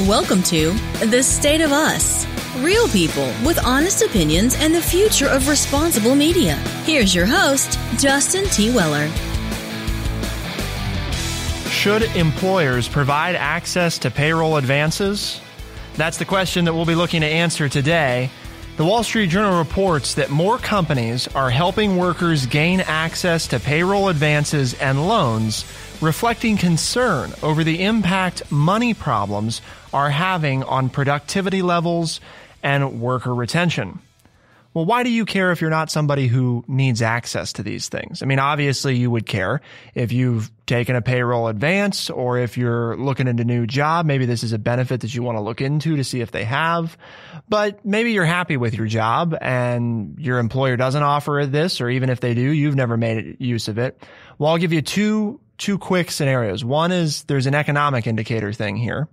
Welcome to The State of Us. Real people with honest opinions and the future of responsible media. Here's your host, Justin T. Weller. Should employers provide access to payroll advances? That's the question that we'll be looking to answer today. The Wall Street Journal reports that more companies are helping workers gain access to payroll advances and loans, reflecting concern over the impact money problems are having on productivity levels and worker retention. Well, why do you care if you're not somebody who needs access to these things? I mean, obviously you would care if you've taken a payroll advance or if you're looking at a new job. Maybe this is a benefit that you want to look into to see if they have. But maybe you're happy with your job and your employer doesn't offer this, or even if they do, you've never made use of it. Well, I'll give you two quick scenarios. One is there's an economic indicator thing here.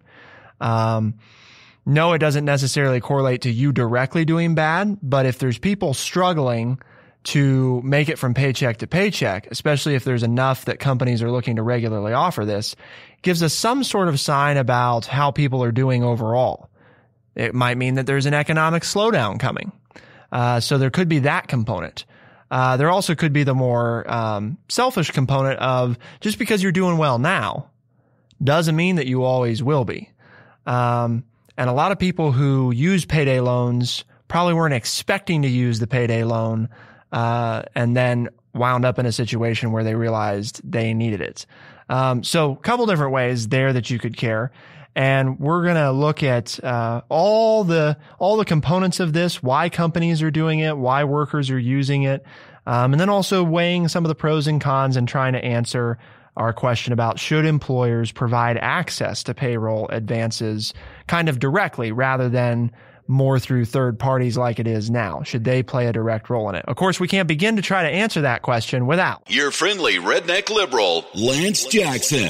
No, it doesn't necessarily correlate to you directly doing bad, but if there's people struggling to make it from paycheck to paycheck, especially if there's enough that companies are looking to regularly offer this, it gives us some sort of sign about how people are doing overall. It might mean that there's an economic slowdown coming. So there could be that component. There also could be the more selfish component of just because you're doing well now doesn't mean that you always will be. And a lot of people who use payday loans probably weren't expecting to use the payday loan, and then wound up in a situation where they realized they needed it. So a couple different ways there that you could care. And we're going to look at all the components of this, why companies are doing it, why workers are using it, and then also weighing some of the pros and cons and trying to answer our question about should employers provide access to payroll advances kind of directly rather than more through third parties like it is now. Should they play a direct role in it? Of course, we can't begin to try to answer that question without your friendly redneck liberal, Lance Jackson.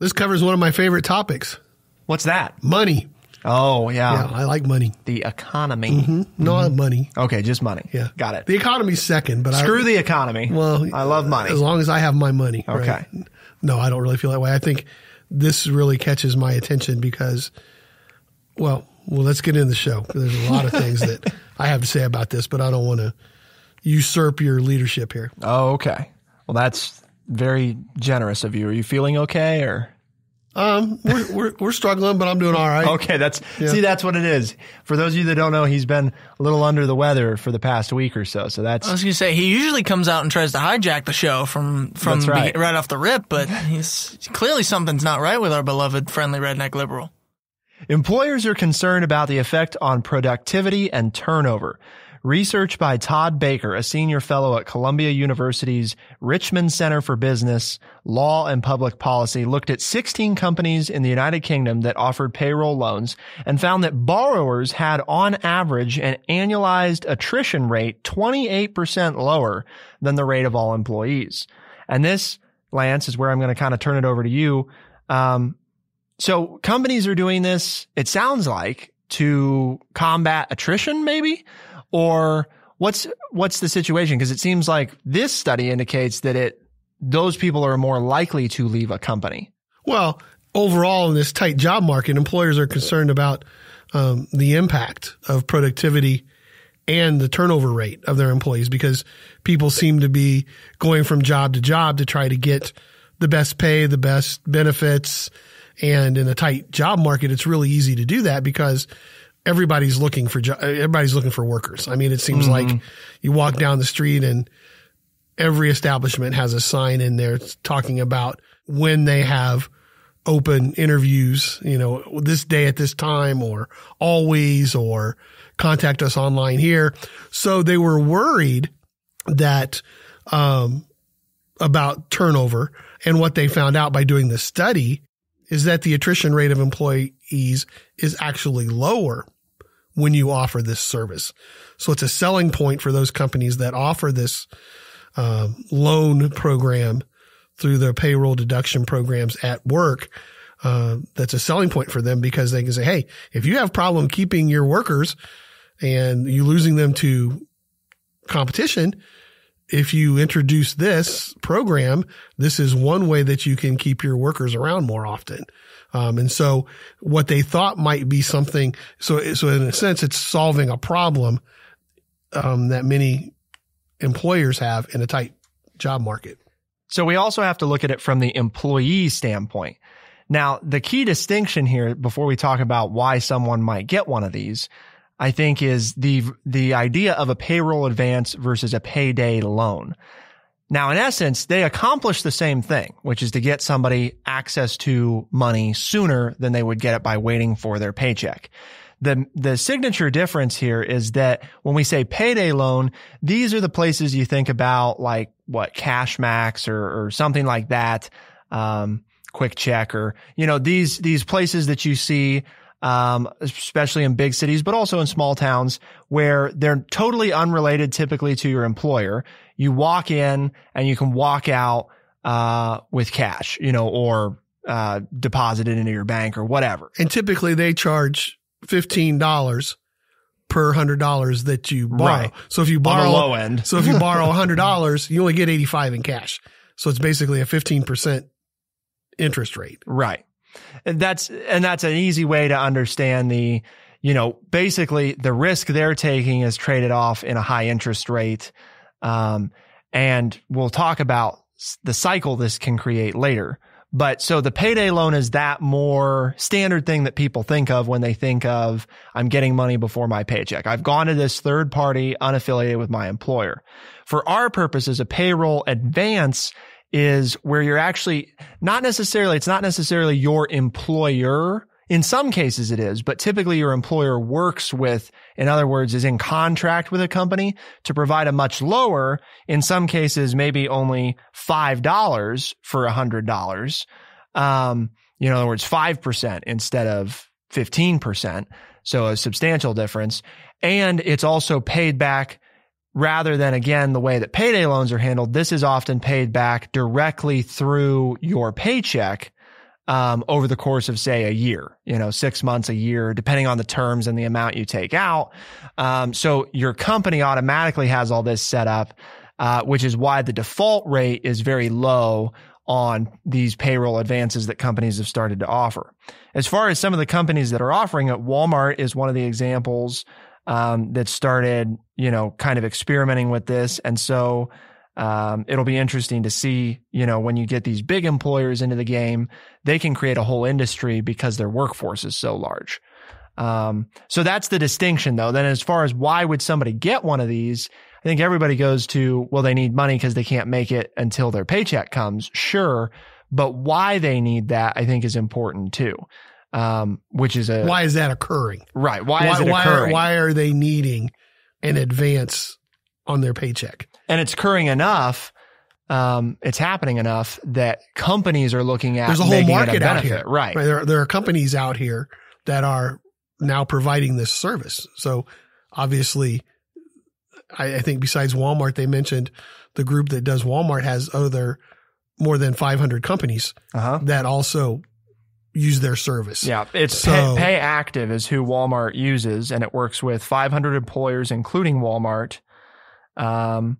This covers one of my favorite topics. What's that? Money. Oh, yeah. I like money. The economy. Mm-hmm. No, I have money. Okay, just money. Yeah. Got it. The economy's second, but Screw the economy. Well, I love money. As long as I have my money. Okay. Right? No, I don't really feel that way. I think this really catches my attention because, well, let's get into the show. There's a lot of things that I have to say about this, but I don't want to usurp your leadership here. Oh, okay. Well, that's very generous of you. Are you feeling okay or? We're struggling, but I'm doing all right. Okay. That's what it is. For those of you that don't know, he's been a little under the weather for the past week or so. So that's, I was going to say, he usually comes out and tries to hijack the show from right off the rip, but he's clearly something's not right with our beloved friendly redneck liberal. Employers are concerned about the effect on productivity and turnover. Research by Todd Baker, a senior fellow at Columbia University's Richmond Center for Business, Law and Public Policy, looked at 16 companies in the United Kingdom that offered payroll loans and found that borrowers had on average an annualized attrition rate 28% lower than the rate of all employees. And this, Lance, is where I'm going to kind of turn it over to you. So companies are doing this, it sounds like, to combat attrition maybe? Or what's the situation? Because it seems like this study indicates that those people are more likely to leave a company. Well, overall in this tight job market, employers are concerned about the impact of productivity and the turnover rate of their employees because people seem to be going from job to job to try to get the best pay, the best benefits. And in a tight job market, it's really easy to do that because everybody's looking for workers. I mean, it seems like you walk down the street and every establishment has a sign in there talking about when they have open interviews, this day at this time or always, or contact us online here. So they were worried that, about turnover, and what they found out by doing the study is that the attrition rate of employees is actually lower when you offer this service. So it's a selling point for those companies that offer this loan program through their payroll deduction programs at work. That's a selling point for them because they can say, hey, if you have problem keeping your workers and you losing them to competition, if you introduce this program, this is one way that you can keep your workers around more often. And so what they thought might be something, so in a sense, it's solving a problem, that many employers have in a tight job market. So we also have to look at it from the employee standpoint. Now, the key distinction here, before we talk about why someone might get one of these, I think is the idea of a payroll advance versus a payday loan. Now, in essence, they accomplish the same thing, which is to get somebody access to money sooner than they would get it by waiting for their paycheck. The signature difference here is that when we say payday loan, these are the places you think about, like what, Cashmax or something like that, Quick Check, or, these places that you see, especially in big cities, but also in small towns where they're totally unrelated typically to your employer. You walk in and you can walk out, with cash, or, deposit it into your bank or whatever. And typically they charge $15 per $100 that you borrow. Right. So if you borrow on the low end, so if you borrow $100, you only get 85 in cash. So it's basically a 15% interest rate. Right. And that's an easy way to understand basically the risk they're taking is traded off in a high interest rate. And we'll talk about the cycle this can create later. But so the payday loan is that more standard thing that people think of when they think of, I'm getting money before my paycheck. I've gone to this third party unaffiliated with my employer. For our purposes, a payroll advance is where you're actually it's not necessarily your employer. In some cases it is, but typically your employer works with, in other words, is in contract with a company to provide a much lower, in some cases, maybe only $5 for $100. In other words, 5% instead of 15%. So a substantial difference. And it's also paid back rather than, again, the way that payday loans are handled. This is often paid back directly through your paycheck over the course of, say, a year, 6 months, a year, depending on the terms and the amount you take out. So your company automatically has all this set up, which is why the default rate is very low on these payroll advances that companies have started to offer. As far as some of the companies that are offering it, Walmart is one of the examples that started, kind of experimenting with this. And so it'll be interesting to see, when you get these big employers into the game, they can create a whole industry because their workforce is so large. So that's the distinction, though. Then as far as why would somebody get one of these, I think everybody goes to, well, they need money because they can't make it until their paycheck comes. Sure. But why they need that, I think, is important too. Which is why is that occurring? Right. Why is it occurring? Why are they needing an advance on their paycheck? And it's occurring enough, it's happening enough that companies are looking at. There's a whole market out here. Right. There are companies out here that are now providing this service. So obviously, I think besides Walmart, they mentioned the group that does Walmart has more than 500 companies that also use their service. Yeah. It's Pay Active is who Walmart uses, and it works with 500 employers, including Walmart. And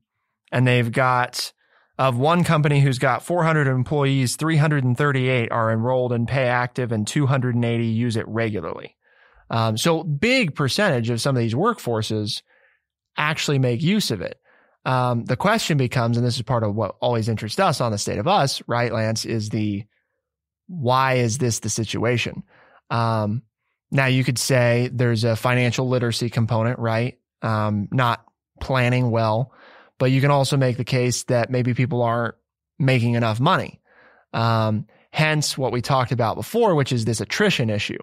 they've got, of one company who's got 400 employees, 338 are enrolled in Pay Active and 280 use it regularly. So big percentage of some of these workforces actually make use of it. The question becomes, and this is part of what always interests us on the State of Us, right, Lance, is why is this the situation? Now you could say there's a financial literacy component, right? Not planning well, but you can also make the case that maybe people aren't making enough money. Hence what we talked about before, which is this attrition issue.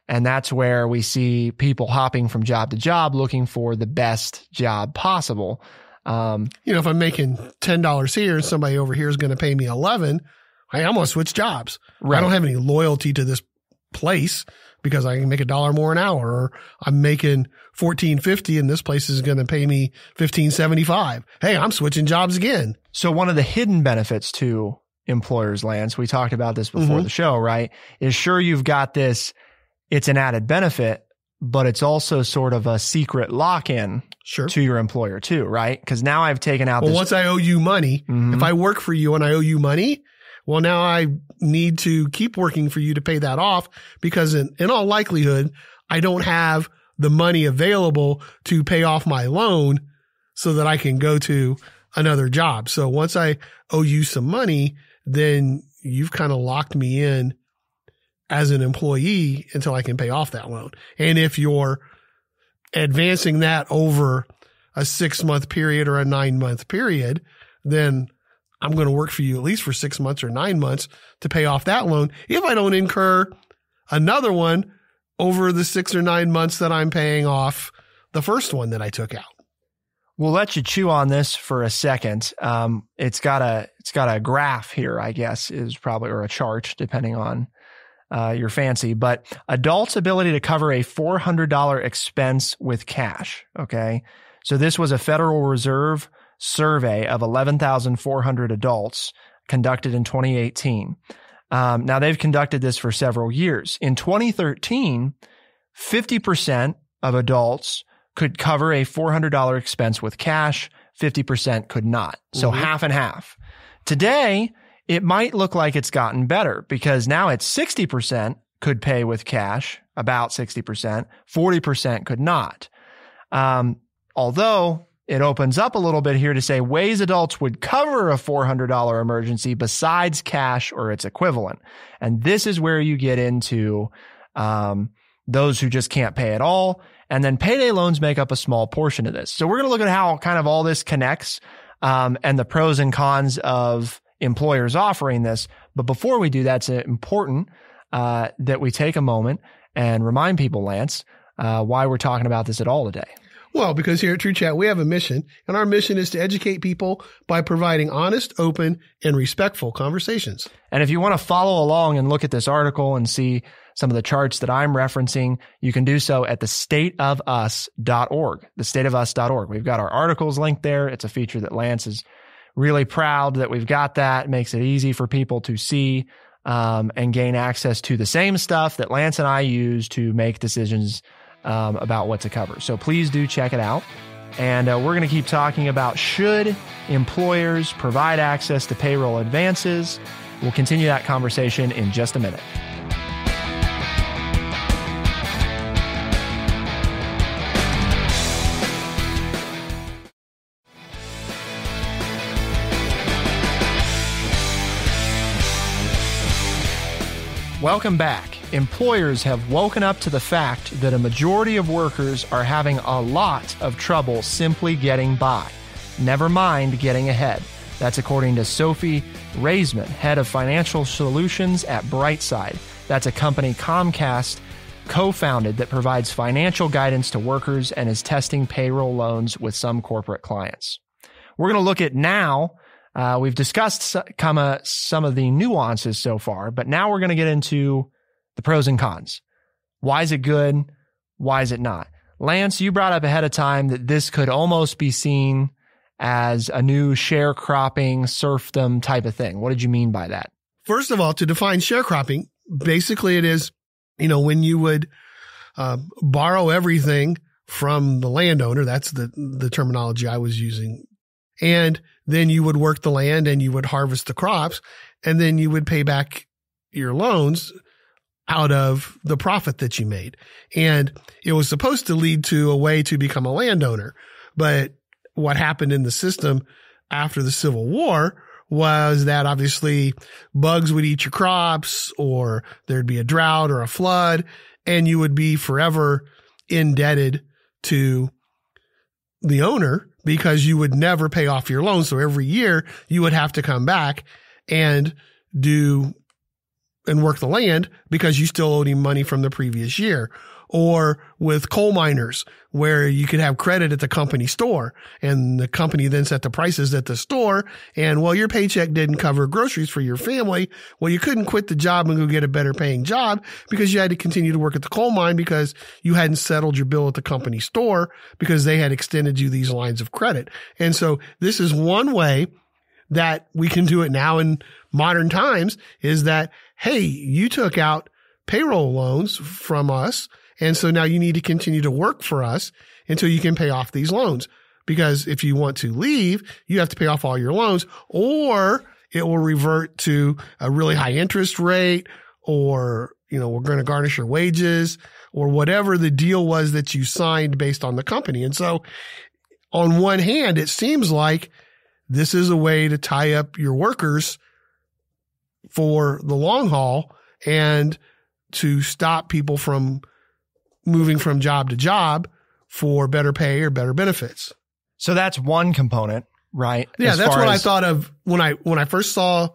And that's where we see people hopping from job to job looking for the best job possible. If I'm making $10 here and somebody over here is going to pay me $11, hey, I'm going to switch jobs. Right. I don't have any loyalty to this place because I can make $1 more an hour, or I'm making $14.50 and this place is going to pay me $15.75. Hey, I'm switching jobs again. So one of the hidden benefits to employers, Lance, we talked about this before the show, right? Is sure you've got this, it's an added benefit, but it's also sort of a secret lock-in to your employer too, right? Because now I've taken out once I owe you money, if I work for you and I owe you money, well, now I need to keep working for you to pay that off, because in all likelihood, I don't have the money available to pay off my loan so that I can go to another job. So once I owe you some money, then you've kind of locked me in as an employee until I can pay off that loan. And if you're advancing that over a 6-month period or a 9-month period, then I'm going to work for you at least for 6 months or 9 months to pay off that loan, if I don't incur another one over the 6 or 9 months that I'm paying off the first one that I took out. We'll let you chew on this for a second. It's got a graph here, I guess, is probably, or a chart, depending on your fancy, but adults' ability to cover a $400 expense with cash. Okay. So this was a Federal Reserve survey of 11,400 adults conducted in 2018. Now they've conducted this for several years. In 2013, 50% of adults could cover a $400 expense with cash. 50% could not. So half and half. Today, it might look like it's gotten better, because now it's 60% could pay with cash, about 60%, 40% could not. Although it opens up a little bit here to say ways adults would cover a $400 emergency besides cash or its equivalent. And this is where you get into those who just can't pay at all. And then payday loans make up a small portion of this. So we're going to look at how kind of all this connects and the pros and cons of employers offering this. But before we do that, it's important that we take a moment and remind people, Lance, why we're talking about this at all today. Well, because here at TrueChat, we have a mission, and our mission is to educate people by providing honest, open, and respectful conversations. And if you want to follow along and look at this article and see some of the charts that I'm referencing, you can do so at thestateofus.org, thestateofus.org. We've got our articles linked there. It's a feature that Lance is really proud that we've got that. It makes it easy for people to see and gain access to the same stuff that Lance and I use to make decisions about what to cover. So please do check it out. And we're going to keep talking about, should employers provide access to payroll advances? We'll continue that conversation in just a minute. Welcome back. Employers have woken up to the fact that a majority of workers are having a lot of trouble simply getting by, never mind getting ahead. That's according to Sophie Raisman, head of financial solutions at Brightside. That's a company Comcast co-founded that provides financial guidance to workers and is testing payroll loans with some corporate clients. We're going to look at now. We've discussed some of the nuances so far, but now we're going to get into the pros and cons. Why is it good? Why is it not? Lance, you brought up ahead of time that this could almost be seen as a new sharecropping, serfdom type of thing. What did you mean by that? First of all, to define sharecropping, basically it is, when you would borrow everything from the landowner. That's the terminology I was using. And then you would work the land and you would harvest the crops, and then you would pay back your loans out of the profit that you made. And it was supposed to lead to a way to become a landowner. But what happened in the system after the Civil War was that obviously bugs would eat your crops, or there'd be a drought or a flood, and you would be forever indebted to the owner because you would never pay off your loan. So every year you would have to come back and work the land because you still owed him money from the previous year. Or with coal miners, where you could have credit at the company store, and the company then set the prices at the store. And your paycheck didn't cover groceries for your family. Well, you couldn't quit the job and go get a better paying job because you had to continue to work at the coal mine because you hadn't settled your bill at the company store because they had extended you these lines of credit. And so this is one way that we can do it now in modern times, is that, hey, you took out payroll loans from us, And so now you need to continue to work for us until you can pay off these loans. Because if you want to leave, you have to pay off all your loans, or it will revert to a really high interest rate, or, we're going to garnish your wages, or whatever the deal was that you signed based on the company. And so on one hand, it seems like this is a way to tie up your workers for the long haul and to stop people from moving from job to job for better pay or better benefits. So that's one component, right? Yeah, that's what I thought of when I first saw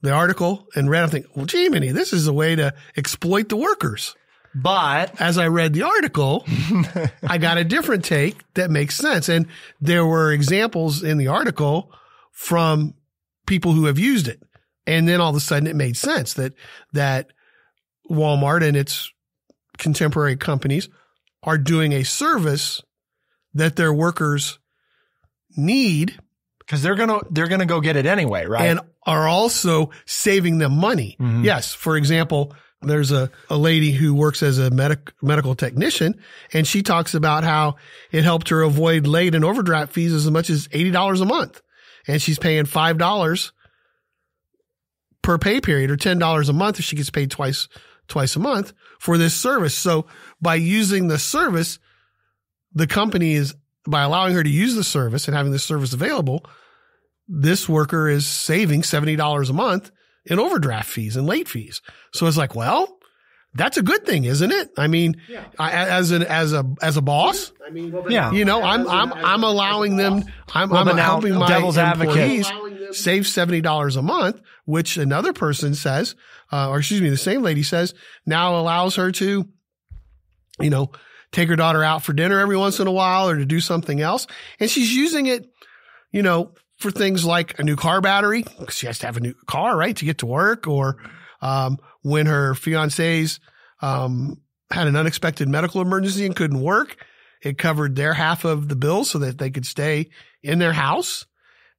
the article and read. I'm thinking, well, gee, Minnie, this is a way to exploit the workers. But as I read the article, I got a different take that makes sense. And there were examples in the article from people who have used it. And then all of a sudden it made sense that Walmart and its contemporary companies are doing a service that their workers need, because they're going to go get it anyway, right? And are also saving them money. Mm-hmm. Yes. For example, there's a lady who works as a medical technician, and she talks about how it helped her avoid late and overdraft fees as much as $80 a month. And she's paying $5 per pay period, or $10 a month if she gets paid twice a month for this service. So by using the service, the company is, by allowing her to use the service and having this service available, this worker is saving $70 a month in overdraft fees and late fees. So it's like, well, that's a good thing, isn't it? I mean, yeah. As a boss, I mean, yeah. I'm allowing them, I'm helping my devil's employees save $70 a month, which another person says, the same lady says, now allows her to, take her daughter out for dinner every once in a while or to do something else. And she's using it, for things like a new car battery, because she has to have a new car, right, to get to work, or when her fiancés had an unexpected medical emergency and couldn't work, it covered their half of the bill so that they could stay in their house.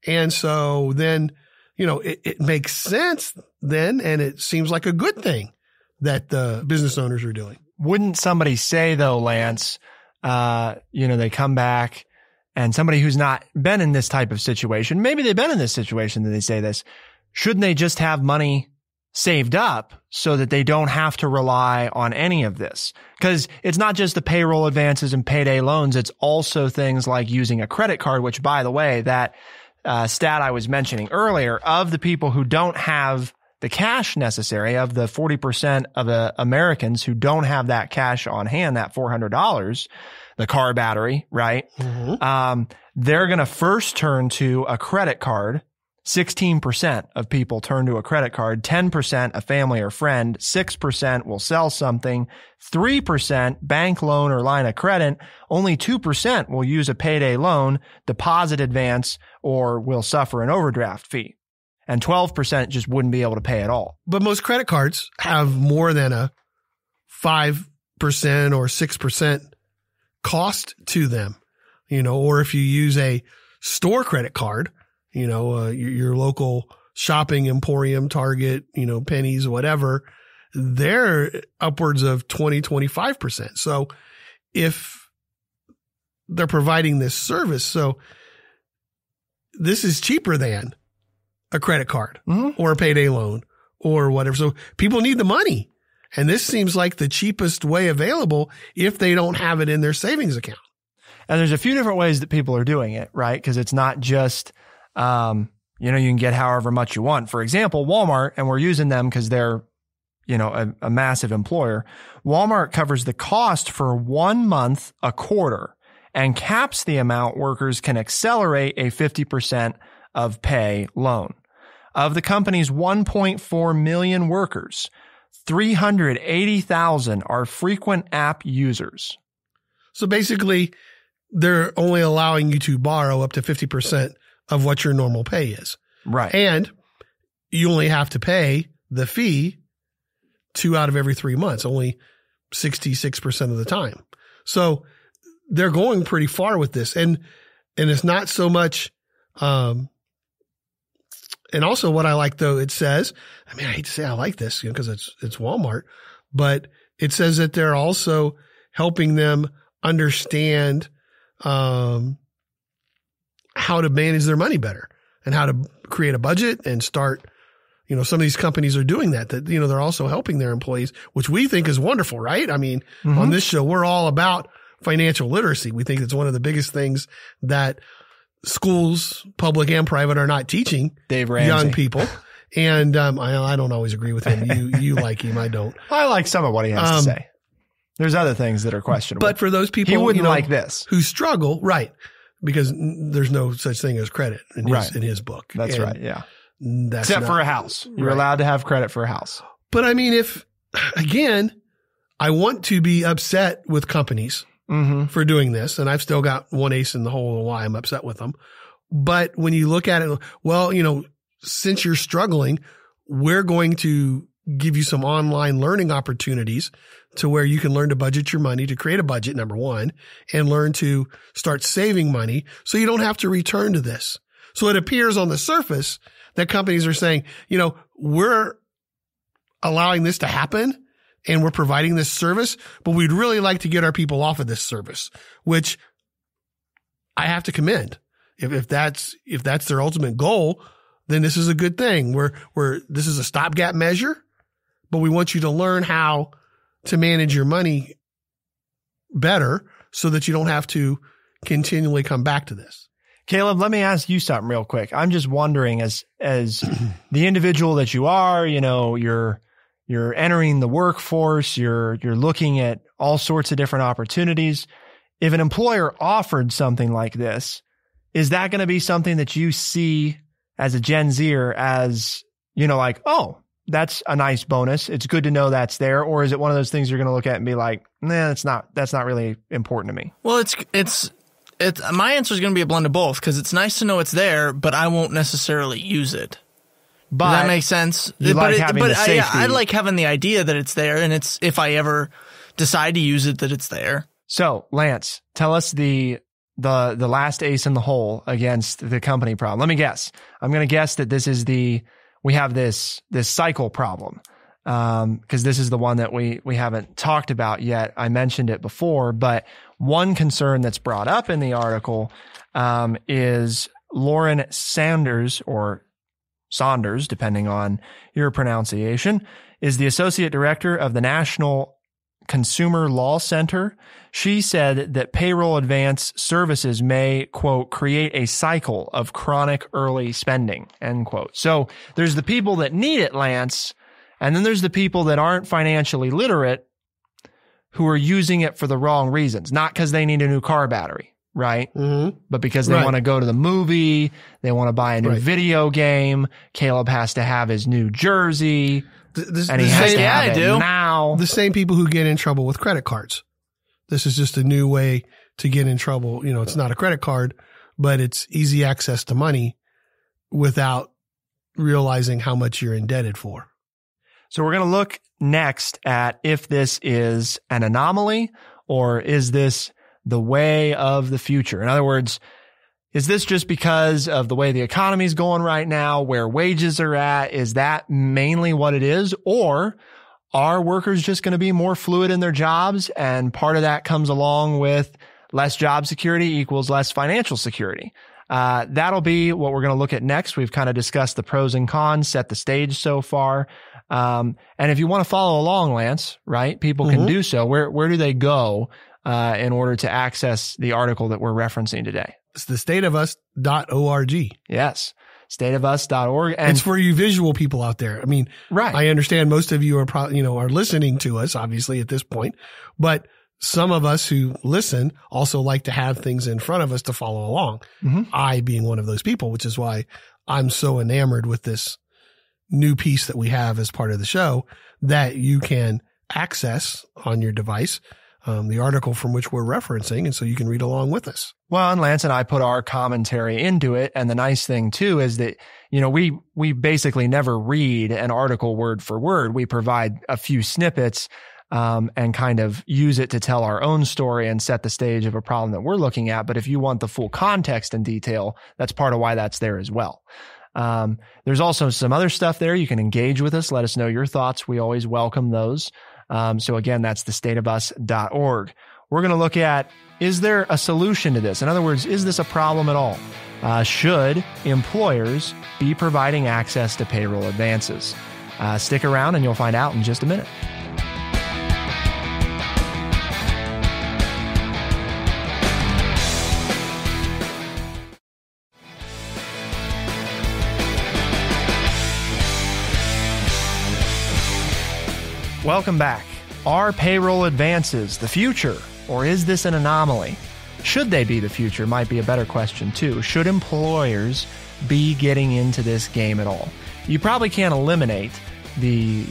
And so then, it makes sense then, and it seems like a good thing that the business owners are doing. Wouldn't somebody say, though, Lance, they come back, and somebody who's not been in this type of situation, maybe they've been in this situation, that they say this, shouldn't they just have money saved up so that they don't have to rely on any of this? Because it's not just the payroll advances and payday loans. It's also things like using a credit card, which, by the way, that stat I was mentioning earlier, of the people who don't have the cash necessary, of the 40% of the Americans who don't have that cash on hand, that $400, the car battery, right? Mm-hmm. They're going to first turn to a credit card. 16% of people turn to a credit card, 10% a family or friend, 6% will sell something, 3% bank loan or line of credit, only 2% will use a payday loan, deposit advance, or will suffer an overdraft fee. And 12% just wouldn't be able to pay at all. But most credit cards have more than a 5% or 6% cost to them, or if you use a store credit card, your local shopping emporium, Target, Pennies, whatever, they're upwards of 20-25%. So if they're providing this service, so this is cheaper than a credit card or a payday loan or whatever. So people need the money. And this seems like the cheapest way available if they don't have it in their savings account. And there's a few different ways that people are doing it, right? Because it's not just, you can get however much you want. For example, Walmart, and we're using them because they're, a massive employer. Walmart covers the cost for 1 month a quarter and caps the amount workers can accelerate a 50% of pay loan. Of the company's 1.4 million workers, 380,000 are frequent app users. So basically, they're only allowing you to borrow up to 50% of what your normal pay is. Right. And you only have to pay the fee 2 out of every 3 months, only 66% of the time. So they're going pretty far with this. And it's not so much, and also what I like, though, it says, I hate to say I like this, because it's Walmart, but it says that they're also helping them understand how to manage their money better and how to create a budget and start, some of these companies are doing that, they're also helping their employees, which we think is wonderful, right? I mean, on this show, we're all about financial literacy. We think it's one of the biggest things that schools, public and private, are not teaching young people. And I don't always agree with him. You like him. I don't. I like some of what he has to say. There's other things that are questionable. But for those people he wouldn't like this, who struggle, right? Because there's no such thing as credit in his book. That's right. Yeah. Except for a house. You're allowed to have credit for a house. But I mean, I want to be upset with companies for doing this, and I've still got one ace in the hole of why I'm upset with them. But when you look at it, well, since you're struggling, we're going to give you some online learning opportunities to where you can learn to budget your money, to create a budget, number one, and learn to start saving money so you don't have to return to this. So it appears on the surface that companies are saying, we're allowing this to happen and we're providing this service, but we'd really like to get our people off of this service, which I have to commend. If that's their ultimate goal, then this is a good thing. This is a stopgap measure, but we want you to learn how to manage your money better so that you don't have to continually come back to this. Caleb, let me ask you something real quick. I'm just wondering, as the individual that you are, you're entering the workforce, you're looking at all sorts of different opportunities. If an employer offered something like this, is that going to be something that you see as a Gen Zer as, oh, that's a nice bonus. It's good to know that's there. Or is it one of those things you're going to look at and be like, nah, that's not really important to me? Well, it's my answer is going to be a blend of both, because it's nice to know it's there, but I won't necessarily use it. But does that make sense? You like having the safety. I like having the idea that it's there, and it's, if I ever decide to use it, that it's there. So, Lance, tell us the last ace in the hole against the company problem. Let me guess. I'm going to guess that this is we have this cycle problem. Because this is the one that we haven't talked about yet. I mentioned it before, but one concern that's brought up in the article is Lauren Sanders, or Saunders, depending on your pronunciation, is the associate director of the National Consumer Law Center. She said that payroll advance services may, quote, create a cycle of chronic early spending, end quote. So there's the people that need it, Lance, and then there's the people that aren't financially literate who are using it for the wrong reasons. Not because they need a new car battery, right? But because they want to go to the movie, they want to buy a new video game. Caleb has to have his new jersey, and he has to have it now. The same people who get in trouble with credit cards. This is just a new way to get in trouble. It's not a credit card, but it's easy access to money without realizing how much you're indebted for. So we're going to look next at if this is an anomaly or is this the way of the future. In other words, is this just because of the way the economy is going right now, where wages are at? Is that mainly what it is? Or are workers just going to be more fluid in their jobs? And part of that comes along with less job security equals less financial security. That'll be what we're going to look at next. We've kind of discussed the pros and cons, set the stage so far. And if you want to follow along, Lance, right, people can do so. Where do they go in order to access the article that we're referencing today? It's the stateofus.org. Yes, stateofus.org. And it's for you visual people out there. I mean, I understand most of you are probably, are listening to us, obviously, at this point, but some of us who listen also like to have things in front of us to follow along. I being one of those people, which is why I'm so enamored with this new piece that we have as part of the show that you can access on your device, the article from which we're referencing. And so you can read along with us. Well, and Lance and I put our commentary into it. And the nice thing too is that, we basically never read an article word for word. We provide a few snippets and kind of use it to tell our own story and set the stage of a problem that we're looking at. But if you want the full context and detail, that's part of why that's there as well. There's also some other stuff there. You can engage with us. Let us know your thoughts. We always welcome those. So again, that's thestateofus.org. We're going to look at, is there a solution to this? In other words, is this a problem at all? Should employers be providing access to payroll advances? Stick around and you'll find out in just a minute. Welcome back. Are payroll advances the future, or is this an anomaly? Should they be the future might be a better question too. Should employers be getting into this game at all? You probably can't eliminate the,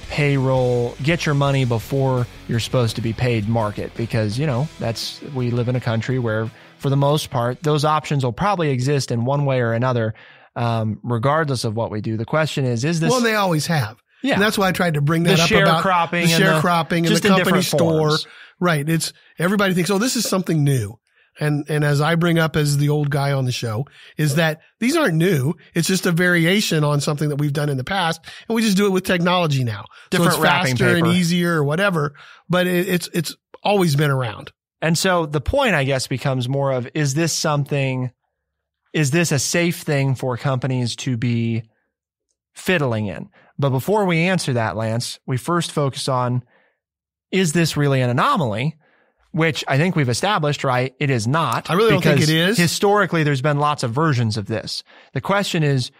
payroll, get your money before you're supposed to be paid market, because, we live in a country where, for the most part, those options will probably exist in one way or another, regardless of what we do. The question is this... Well, they always have. Yeah. And that's why I tried to bring that up about the sharecropping and the company store. Right. It's everybody thinks, oh, this is something new. And as I bring up as the old guy on the show, is that these aren't new. It's just a variation on something that we've done in the past. And we just do it with technology now. Different so it's wrapping faster paper. And easier or whatever. But it's always been around. And so the point, I guess, becomes more of, is this a safe thing for companies to be fiddling in? But before we answer that, Lance, we first focus on, is this really an anomaly? Which I think we've established, right? It is not. I really don't think it is. Historically, there's been lots of versions of this. The question is,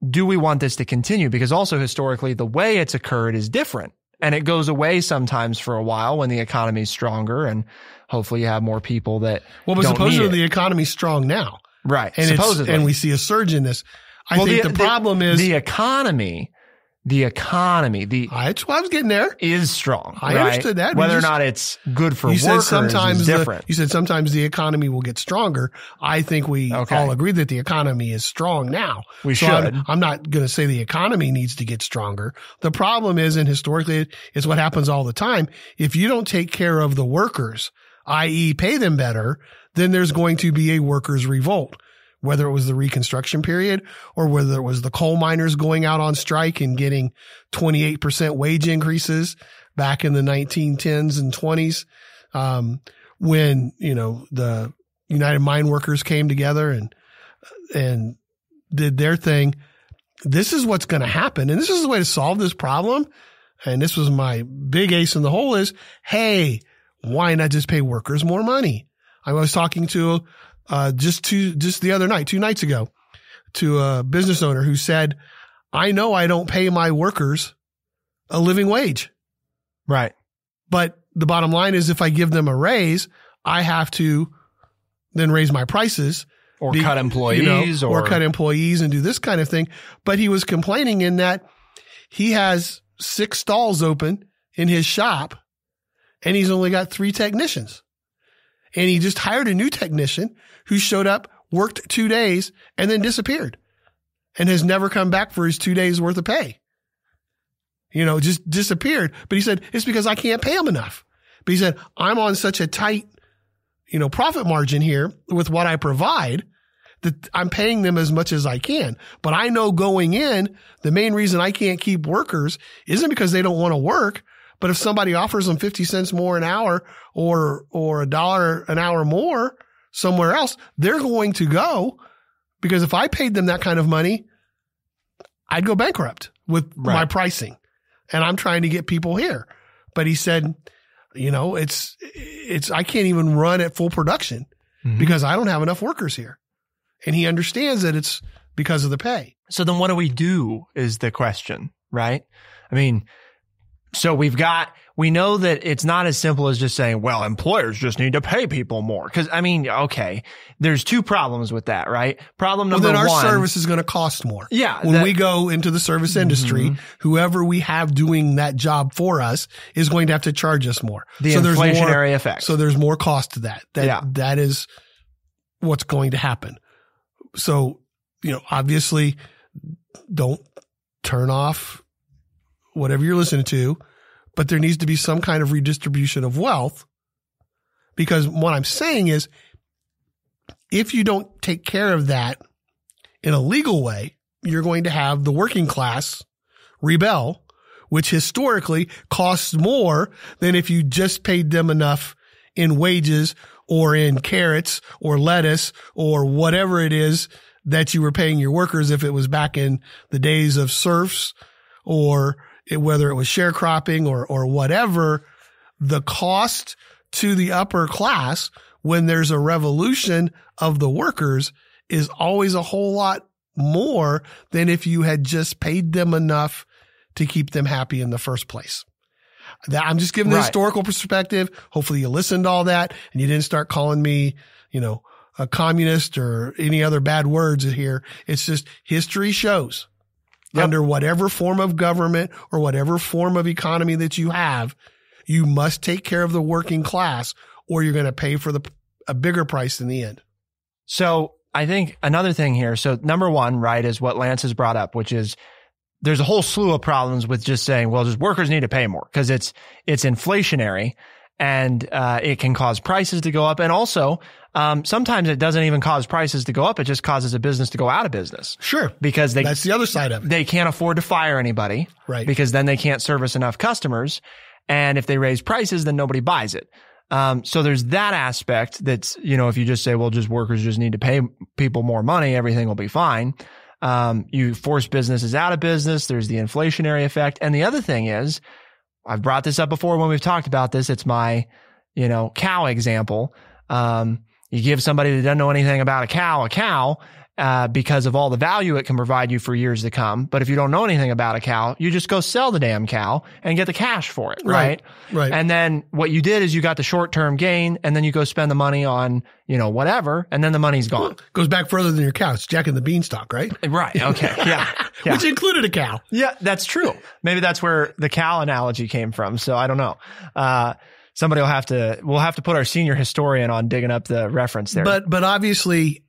do we want this to continue? Because also historically, the way it's occurred is different. And it goes away sometimes for a while when the economy's stronger, and hopefully you have more people that but supposedly the economy's strong now. Right. And supposedly. And we see a surge in this. I think the problem is the economy. That's what I was getting there. Is strong. I understood that. Whether or not it's good for workers is different. You said sometimes the economy will get stronger. I think we all agree that the economy is strong now. We should. I'm not going to say the economy needs to get stronger. The problem is, and historically, it's what happens all the time. If you don't take care of the workers, i.e. pay them better, then there's going to be a workers' revolt. Whether it was the Reconstruction period or whether it was the coal miners going out on strike and getting 28% wage increases back in the 1910s and 20s, when, the United Mine Workers came together and did their thing. This is what's going to happen. And this is the way to solve this problem. And this was my big ace in the hole is, hey, why not just pay workers more money? I was talking to just the other night, 2 nights ago, to a business owner who said, I know I don't pay my workers a living wage. Right. But the bottom line is if I give them a raise, I have to then raise my prices. Or cut employees. Or cut employees and do this kind of thing. But he was complaining in that he has 6 stalls open in his shop and he's only got 3 technicians. And he just hired a new technician who showed up, worked 2 days, and then disappeared and has never come back for his 2 days worth of pay. Just disappeared. But he said, it's because I can't pay him enough. But he said, I'm on such a tight, profit margin here with what I provide that I'm paying them as much as I can. But I know going in, the main reason I can't keep workers isn't because they don't want to work. But if somebody offers them 50 cents more an hour or $1 an hour more somewhere else, they're going to go, because if I paid them that kind of money, I'd go bankrupt with my pricing. And I'm trying to get people here. But he said, I can't even run at full production because I don't have enough workers here. And he understands that it's because of the pay. So then what do we do is the question, right? I mean, so we know that it's not as simple as just saying, well, employers just need to pay people more. Cause there's 2 problems with that, right? Problem number one. Then our service is going to cost more. Yeah. When we go into the service industry, whoever we have doing that job for us is going to have to charge us more. The inflationary effect. So there's more cost to that. That is what's going to happen. So, obviously don't turn off whatever you're listening to, but there needs to be some kind of redistribution of wealth, because what I'm saying is if you don't take care of that in a legal way, you're going to have the working class rebel, which historically costs more than if you just paid them enough in wages or in carrots or lettuce or whatever it is that you were paying your workers, if it was back in the days of serfs or whether it was sharecropping or whatever. The cost to the upper class when there's a revolution of the workers is always a whole lot more than if you had just paid them enough to keep them happy in the first place. I'm just giving the historical perspective. Hopefully you listened to all that and you didn't start calling me, a communist or any other bad words here. It's just history shows under whatever form of government or whatever form of economy that you have, you must take care of the working class or you're going to pay for a bigger price in the end. So I think another thing here. So number one, right, is what Lance has brought up, which is there's a whole slew of problems with just saying, well, just workers need to pay more because it's inflationary and it can cause prices to go up. And also, sometimes it doesn't even cause prices to go up. It just causes a business to go out of business. Sure. Because that's the other side of it. They can't afford to fire anybody. Right. Because then they can't service enough customers. And if they raise prices, then nobody buys it. So there's that aspect that's, if you just say, well, just workers just need to pay people more money, everything will be fine. You force businesses out of business. There's the inflationary effect. And the other thing is, I've brought this up before when we've talked about this. It's my, cow example. You give somebody that doesn't know anything about a cow, because of all the value it can provide you for years to come. But if you don't know anything about a cow, you just go sell the damn cow and get the cash for it. Right. And then what you did is you got the short-term gain and then you go spend the money on, whatever. And then the money's gone. Well, goes back further than your cow. It's Jack and the Beanstalk, right? Right. Okay. Yeah. Which included a cow. Yeah, that's true. Maybe that's where the cow analogy came from. So I don't know. Somebody we'll have to put our senior historian on digging up the reference there. But obviously,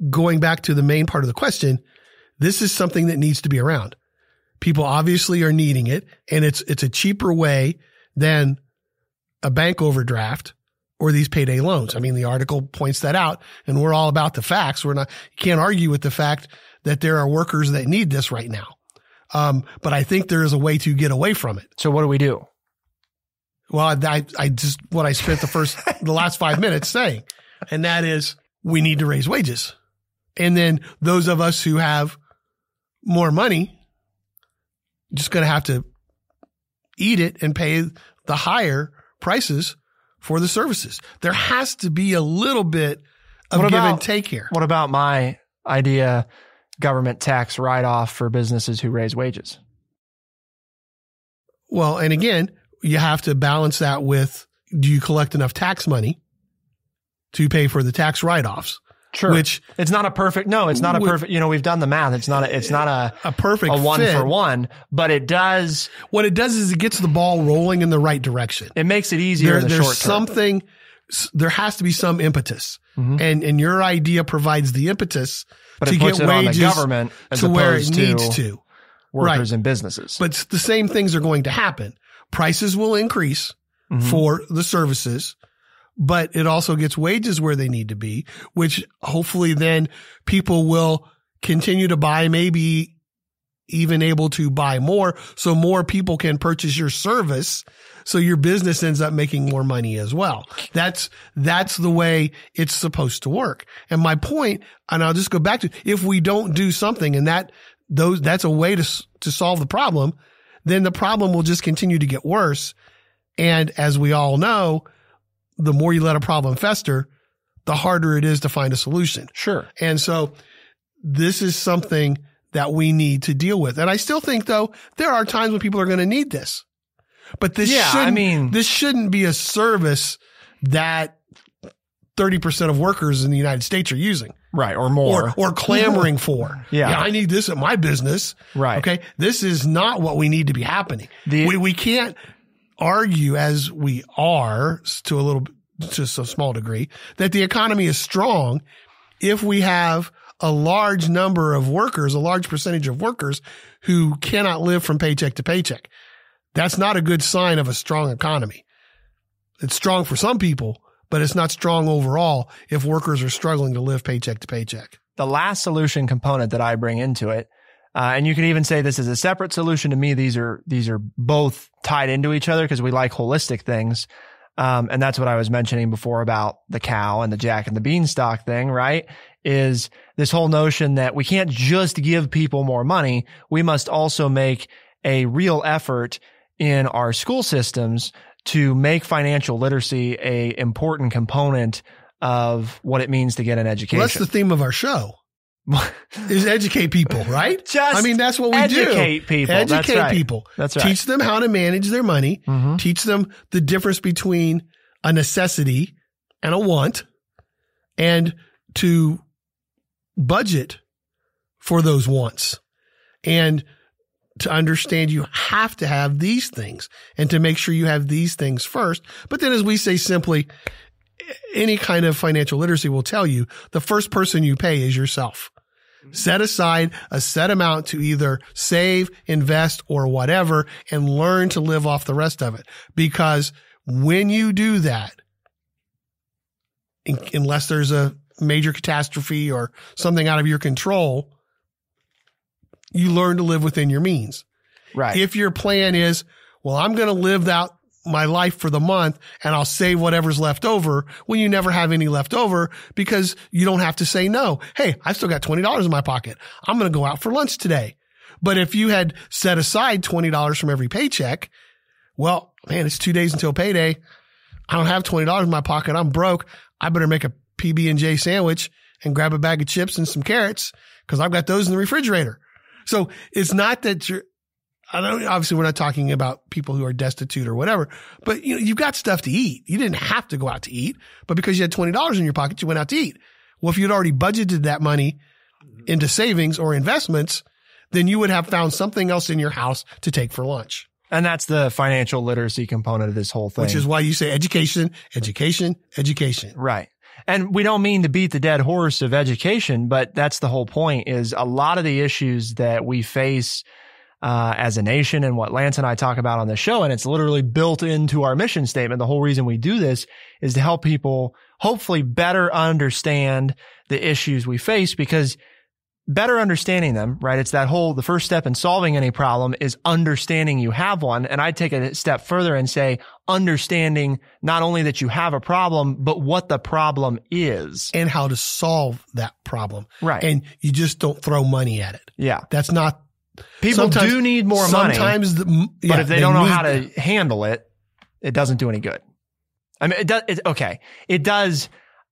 going back to the main part of the question, this is something that needs to be around. People obviously are needing it, and it's a cheaper way than a bank overdraft or these payday loans. I mean, the article points that out, and we're all about the facts. You can't argue with the fact that there are workers that need this right now. But I think there is a way to get away from it. So what do we do? Well, I just what I spent the last 5 minutes saying, and that is we need to raise wages. And then those of us who have more money, just going to have to eat it and pay the higher prices for the services. There has to be a little bit of give and take here. What about my idea, government tax write-off for businesses who raise wages? Well, and again, you have to balance that with, do you collect enough tax money to pay for the tax write-offs? Sure. Which it's not a perfect, we've done the math. It's not a perfect one for one, but it does. What it does is it gets the ball rolling in the right direction. It makes it easier in the short term. There has to be some impetus, and your idea provides the impetus to get wages on the government to where it needs to. Workers and businesses. But the same things are going to happen. Prices will increase for the services, but it also gets wages where they need to be, which hopefully then people will continue to buy, maybe even able to buy more, so more people can purchase your service, so your business ends up making more money as well. That's the way it's supposed to work. And my point, and I'll just go back to, if we don't do something and that's a way to solve the problem, then the problem will just continue to get worse. And as we all know, the more you let a problem fester, the harder it is to find a solution. Sure. And so this is something that we need to deal with. And I still think, though, there are times when people are going to need this. But this shouldn't be a service that 30% of workers in the United States are using. Right. Or more. Or clamoring for. Yeah. I need this at my business. Right. Okay. This is not what we need to be happening. We can't argue, as we are to a small degree, that the economy is strong if we have a large number of workers, a large percentage of workers who cannot live from paycheck to paycheck. That's not a good sign of a strong economy. It's strong for some people, but it's not strong overall if workers are struggling to live paycheck to paycheck. The last solution component that I bring into it, And you can even say this is a separate solution. To me, these are both tied into each other because we like holistic things. And that's what I was mentioning before about the cow and the Jack and the Beanstalk thing, right? Is this whole notion that we can't just give people more money. We must also make a real effort in our school systems to make financial literacy a important component of what it means to get an education. Well, that's the theme of our show. Is educate people, right? Just that's what we educate people. Educate people. That's right. Teach them how to manage their money. Mm-hmm. Teach them the difference between a necessity and a want, and to budget for those wants, and to understand you have to have these things, and to make sure you have these things first. But then, as we say simply, any kind of financial literacy will tell you the first person you pay is yourself. Set aside a set amount to either save, invest, or whatever, and learn to live off the rest of it. Because when you do that, unless there's a major catastrophe or something out of your control, you learn to live within your means. Right. If your plan is, well, I'm going to live out my life for the month and I'll save whatever's left over, when you never have any left over because you don't have to say no. Hey, I've still got $20 in my pocket. I'm going to go out for lunch today. But if you had set aside $20 from every paycheck, well, man, it's 2 days until payday. I don't have $20 in my pocket. I'm broke. I better make a PB&J sandwich and grab a bag of chips and some carrots because I've got those in the refrigerator. So it's not that obviously we're not talking about people who are destitute or whatever, but you've got stuff to eat. You didn't have to go out to eat, but because you had $20 in your pocket, you went out to eat. Well, if you'd already budgeted that money into savings or investments, then you would have found something else in your house to take for lunch. And that's the financial literacy component of this whole thing. Which is why you say education, education, education. Right. And we don't mean to beat the dead horse of education, but that's the whole point. Is a lot of the issues that we face as a nation, and what Lance and I talk about on the show, and it's literally built into our mission statement. The whole reason we do this is to help people hopefully better understand the issues we face, because better understanding them, right? It's the first step in solving any problem is understanding you have one. And I'd take a step further and say understanding not only that you have a problem, but what the problem is. And how to solve that problem. Right. And you just don't throw money at it. Yeah. That's not. People do need more money. Sometimes, but if they don't know how to handle it, it doesn't do any good. I mean,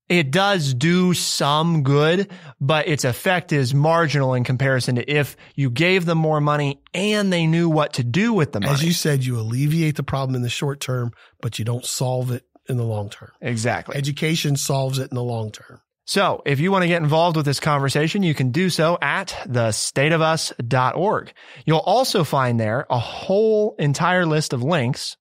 it does do some good, but its effect is marginal in comparison to if you gave them more money and they knew what to do with the money. As you said, you alleviate the problem in the short term, but you don't solve it in the long term. Exactly. Education solves it in the long term. So if you want to get involved with this conversation, you can do so at thestateofus.org. You'll also find there a whole entire list of links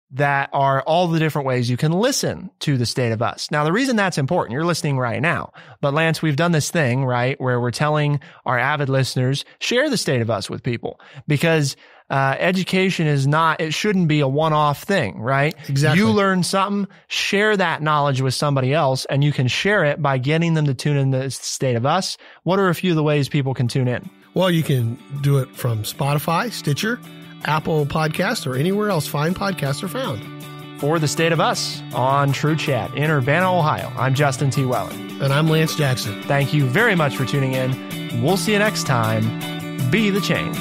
that are all the different ways you can listen to The State of Us. Now, the reason that's important, you're listening right now, but Lance, we've done this thing, right, where we're telling our avid listeners, share The State of Us with people, because education it shouldn't be a one-off thing, right? Exactly. You learn something, share that knowledge with somebody else, and you can share it by getting them to tune in The State of Us. What are a few of the ways people can tune in? Well, you can do it from Spotify, Stitcher, Apple Podcasts, or anywhere else fine podcasts are found. For The State of Us on TrueChat in Urbana, Ohio, I'm Justin T. Weller. And I'm Lance Jackson. Thank you very much for tuning in. We'll see you next time. Be the change.